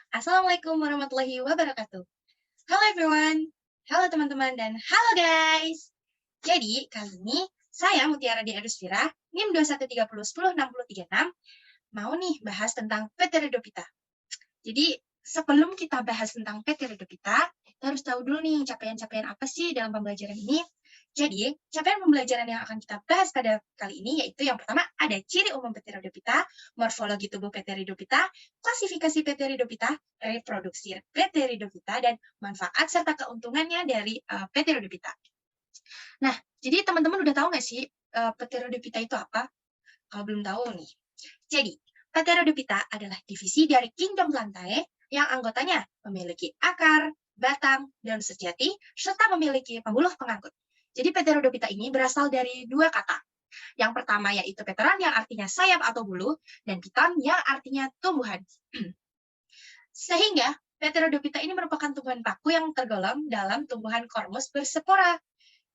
Assalamualaikum warahmatullahi wabarakatuh. Halo everyone, halo teman-teman, dan halo guys. Jadi, kali ini saya Mutiara di Edusfira, NIM 2130106036, mau nih bahas tentang PT Redopita. Jadi, sebelum kita bahas tentang PT Redopita, kita harus tahu dulu nih capaian-capaian apa sih dalam pembelajaran ini. Jadi, capaian pembelajaran yang akan kita bahas pada kali ini yaitu yang pertama ada ciri umum PT Redopita, morfologi tubuh PT Redopita, klasifikasi PT Redopita, reproduksi PT Redopita, dan manfaat serta keuntungannya dari PT Redopita. Nah, jadi teman-teman udah tahu nggak sih PT Redopita itu apa? Kalau belum tahu nih. Jadi, PT Redopita adalah divisi dari Kingdom Plantae yang anggotanya memiliki akar, batang, daun sejati, serta memiliki pembuluh pengangkut. Jadi PT Rodopita ini berasal dari dua kata. Yang pertama yaitu veteran yang artinya sayap atau bulu, dan piton yang artinya tumbuhan. Sehingga PT Rodopita ini merupakan tumbuhan paku yang tergolong dalam tumbuhan kormus berspora,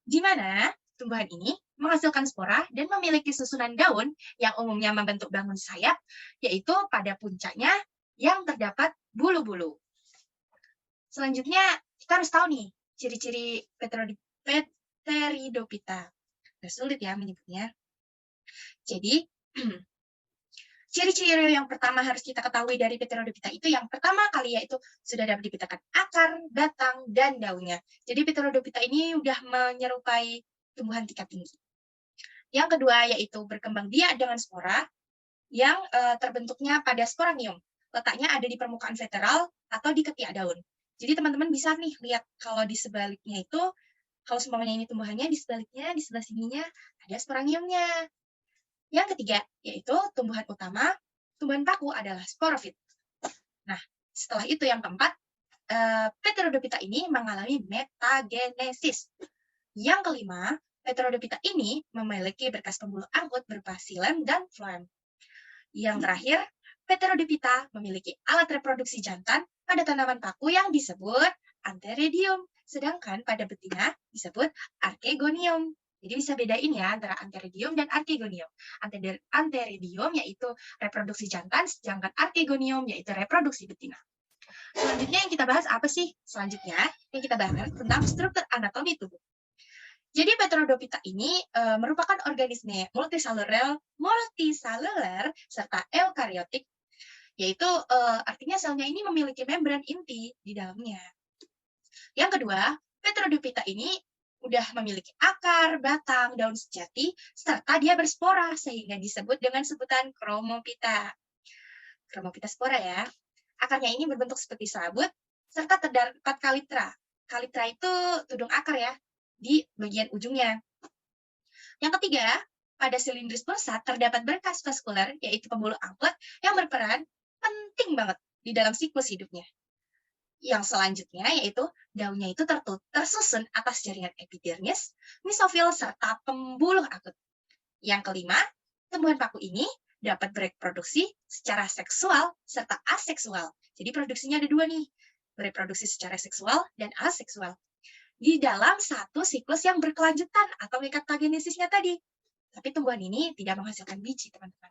di mana tumbuhan ini menghasilkan spora dan memiliki susunan daun yang umumnya membentuk bangun sayap, yaitu pada puncaknya yang terdapat bulu-bulu. Selanjutnya, kita harus tahu nih ciri-ciri Pteridopita. Nggak sulit ya menyebutnya. Jadi, ciri-ciri yang pertama harus kita ketahui dari Pteridopita itu yang pertama kali yaitu sudah dapat dibedakan akar, batang, dan daunnya. Jadi Pteridopita ini udah menyerupai tumbuhan tingkat tinggi. Yang kedua yaitu berkembang biak dengan spora yang terbentuknya pada sporanium. Letaknya ada di permukaan veteral atau di ketiak daun. Jadi teman-teman bisa nih lihat kalau di sebaliknya itu, kalau semuanya ini tumbuhannya, di sebaliknya, di sebelah sininya ada sporaniumnya. Yang ketiga, yaitu tumbuhan utama, tumbuhan paku adalah sporofit. Nah, setelah itu yang keempat, Pteridopita ini mengalami metagenesis. Yang kelima, Pteridopita ini memiliki berkas pembuluh angkut berupa xilem dan floem. Yang terakhir, Pteridopita memiliki alat reproduksi jantan pada tanaman paku yang disebut antheridium, sedangkan pada betina disebut archegonium. Jadi bisa bedain ya antara antheridium dan archegonium. Antheridium yaitu reproduksi jantan, sedangkan archegonium yaitu reproduksi betina. Selanjutnya yang kita bahas apa sih? Selanjutnya yang kita bahas tentang struktur anatomi tubuh. Jadi Pteridopita ini merupakan organisme multiseluler serta eukariotik, yaitu artinya selnya ini memiliki membran inti di dalamnya. Yang kedua, Pteridopita ini udah memiliki akar, batang, daun sejati, serta dia berspora sehingga disebut dengan sebutan Chromopita. Chromopita spora ya. Akarnya ini berbentuk seperti selabut, serta terdapat kalitra. Kalitra itu tudung akar ya, di bagian ujungnya. Yang ketiga, pada silindris pusat terdapat berkas vaskuler, yaitu pembuluh angkut yang berperan penting banget di dalam siklus hidupnya. Yang selanjutnya yaitu daunnya itu tersusun atas jaringan epidermis, mesofil, serta pembuluh akut. Yang kelima, tumbuhan paku ini dapat bereproduksi secara seksual serta aseksual. Jadi produksinya ada dua nih, bereproduksi secara seksual dan aseksual. Di dalam satu siklus yang berkelanjutan atau metagenesisnya tadi. Tapi tumbuhan ini tidak menghasilkan biji, teman-teman.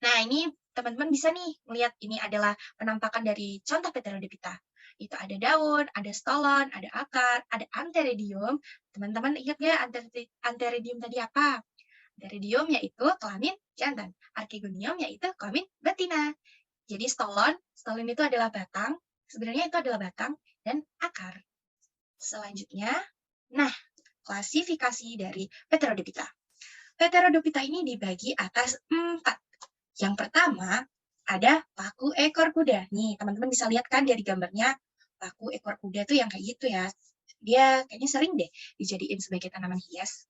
Nah, ini teman-teman bisa nih melihat ini adalah penampakan dari contoh Pteridopita. Itu ada daun, ada stolon, ada akar, ada antheridium. Teman-teman ingat nggak antheridium tadi apa? Antheridium yaitu kelamin jantan. Archegonium yaitu kelamin betina. Jadi stolon itu adalah batang. Sebenarnya itu adalah batang dan akar. Selanjutnya, nah, klasifikasi dari Pteridopita. Pteridopita ini dibagi atas 4. Yang pertama, ada paku ekor kuda. Nih, teman-teman bisa lihat kan dari gambarnya, paku ekor kuda tuh yang kayak gitu ya. Dia kayaknya sering deh dijadiin sebagai tanaman hias.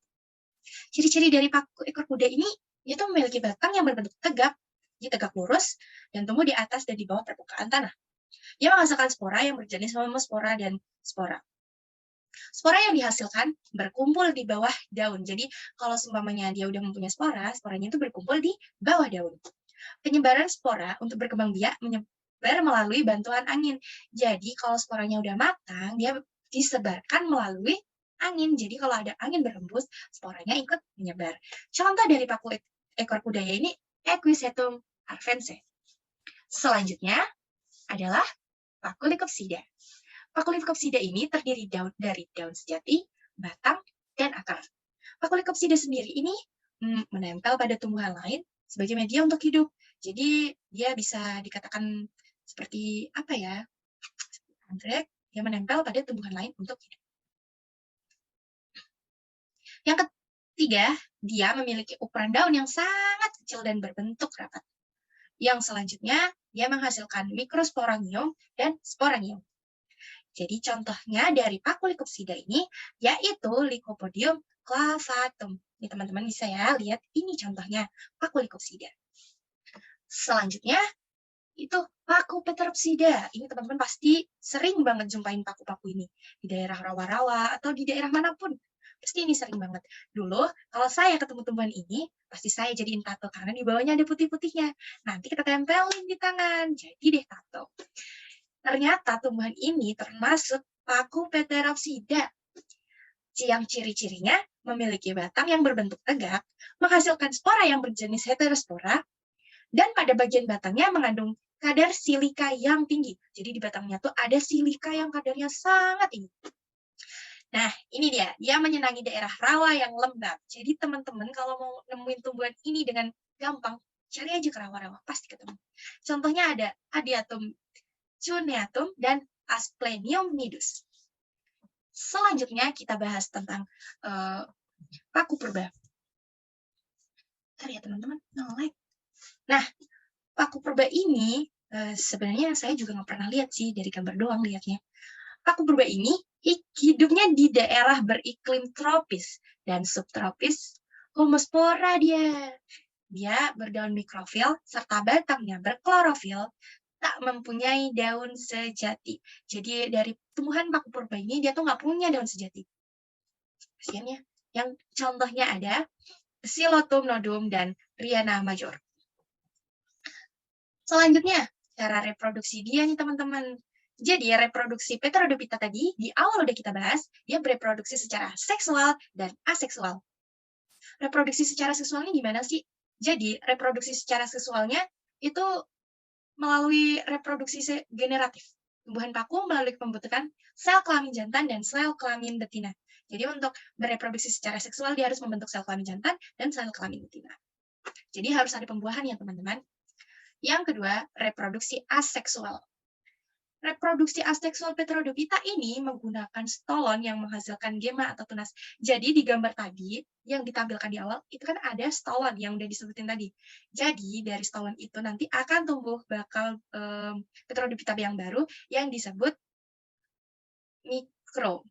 Ciri-ciri dari paku ekor kuda ini, dia tuh memiliki batang yang berbentuk tegak, jadi tegak lurus, dan tumbuh di atas dan di bawah permukaan tanah. Dia menghasilkan spora yang berjenis homospora dan spora. Spora yang dihasilkan berkumpul di bawah daun. Jadi kalau seumpamanya dia udah mempunyai spora, sporanya itu berkumpul di bawah daun. Penyebaran spora untuk berkembang biak menyebar melalui bantuan angin. Jadi kalau sporanya udah matang, dia disebarkan melalui angin. Jadi kalau ada angin berhembus, sporanya ikut menyebar. Contoh dari paku ekor kuda ini Equisetum arvense. Selanjutnya, adalah Pakulicophsida. Pakulicophsida ini terdiri dari daun sejati, batang, dan akar. Pakulicophsida sendiri ini menempel pada tumbuhan lain sebagai media untuk hidup. Jadi dia bisa dikatakan seperti apa ya? Anggrek yang menempel pada tumbuhan lain untuk hidup. Yang ketiga, dia memiliki ukuran daun yang sangat kecil dan berbentuk rapat. Yang selanjutnya, dia menghasilkan mikrosporangium dan sporangium. Jadi contohnya dari Pakulicophsida ini, yaitu Lycopodium clavatum. Ini teman-teman bisa ya lihat, ini contohnya Pakulicophsida. Selanjutnya, itu paku Pteropsida. Ini teman-teman pasti sering banget jumpain paku-paku ini di daerah rawa-rawa atau di daerah manapun. Pasti ini sering banget. Dulu kalau saya ketemu tumbuhan ini, pasti saya jadiin tato karena di bawahnya ada putih-putihnya. Nanti kita tempelin di tangan, jadi deh tato. Ternyata tumbuhan ini termasuk paku Pteropsida. Yang ciri-cirinya memiliki batang yang berbentuk tegak, menghasilkan spora yang berjenis heterospora, dan pada bagian batangnya mengandung kadar silika yang tinggi. Jadi di batangnya tuh ada silika yang kadarnya sangat tinggi. Nah, ini dia menyenangi daerah rawa yang lembab. Jadi teman-teman kalau mau nemuin tumbuhan ini dengan gampang, cari aja ke rawa-rawa, pasti ketemu. Contohnya ada Adiatum cuneatum dan Asplenium nidus. Selanjutnya kita bahas tentang paku purba. Bentar ya teman-teman, nge-lag. Nah, paku purba ini sebenarnya saya juga nggak pernah lihat sih, dari gambar doang lihatnya. Paku purba ini hidupnya di daerah beriklim tropis dan subtropis homospora dia. Dia berdaun mikrofil serta batangnya berklorofil, tak mempunyai daun sejati. Jadi dari tumbuhan paku purba ini dia tuh nggak punya daun sejati. Kasiannya. Yang contohnya ada Psilotum nodum dan Riana major. Selanjutnya, cara reproduksi dia nih teman-teman. Jadi reproduksi Pterodophyta tadi, di awal udah kita bahas, dia bereproduksi secara seksual dan aseksual. Reproduksi secara seksualnya gimana sih? Jadi reproduksi secara seksualnya itu melalui reproduksi generatif. Tumbuhan paku melalui pembentukan sel kelamin jantan dan sel kelamin betina. Jadi untuk bereproduksi secara seksual, dia harus membentuk sel kelamin jantan dan sel kelamin betina. Jadi harus ada pembuahan ya teman-teman. Yang kedua, reproduksi aseksual. Reproduksi aseksual Pterodophyta ini menggunakan stolon yang menghasilkan gema atau tunas. Jadi di gambar tadi yang ditampilkan di awal itu kan ada stolon yang udah disebutin tadi. Jadi dari stolon itu nanti akan tumbuh bakal Pterodophyta yang baru yang disebut mikro.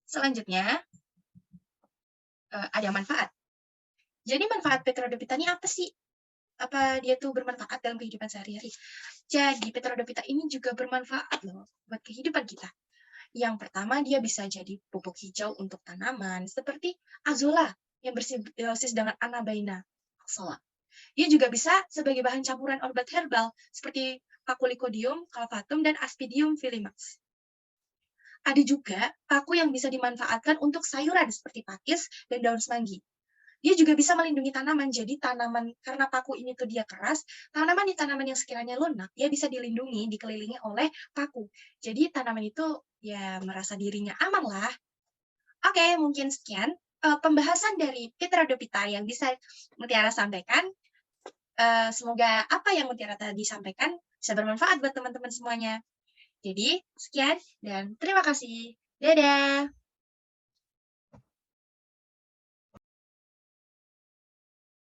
Selanjutnya ada manfaat. Jadi manfaat Pterodophyta ini apa sih? Apa dia tuh bermanfaat dalam kehidupan sehari-hari? Jadi Pterodophyta ini juga bermanfaat loh buat kehidupan kita. Yang pertama, dia bisa jadi pupuk hijau untuk tanaman seperti azolla yang bersimbiosis dengan anabaina axola. Dia juga bisa sebagai bahan campuran obat herbal seperti Pakulicodium clavatum dan Aspidium vilimax. Ada juga paku yang bisa dimanfaatkan untuk sayuran seperti pakis dan daun semanggi. Dia juga bisa melindungi tanaman. Jadi tanaman, karena paku ini tuh dia keras, tanaman yang sekiranya lunak, dia bisa dilindungi, dikelilingi oleh paku. Jadi tanaman itu ya merasa dirinya aman lah. Oke, mungkin sekian pembahasan dari Pterodophyta yang bisa Mutiara sampaikan. Semoga apa yang Mutiara tadi sampaikan bisa bermanfaat buat teman-teman semuanya. Jadi, sekian dan terima kasih. Dadah!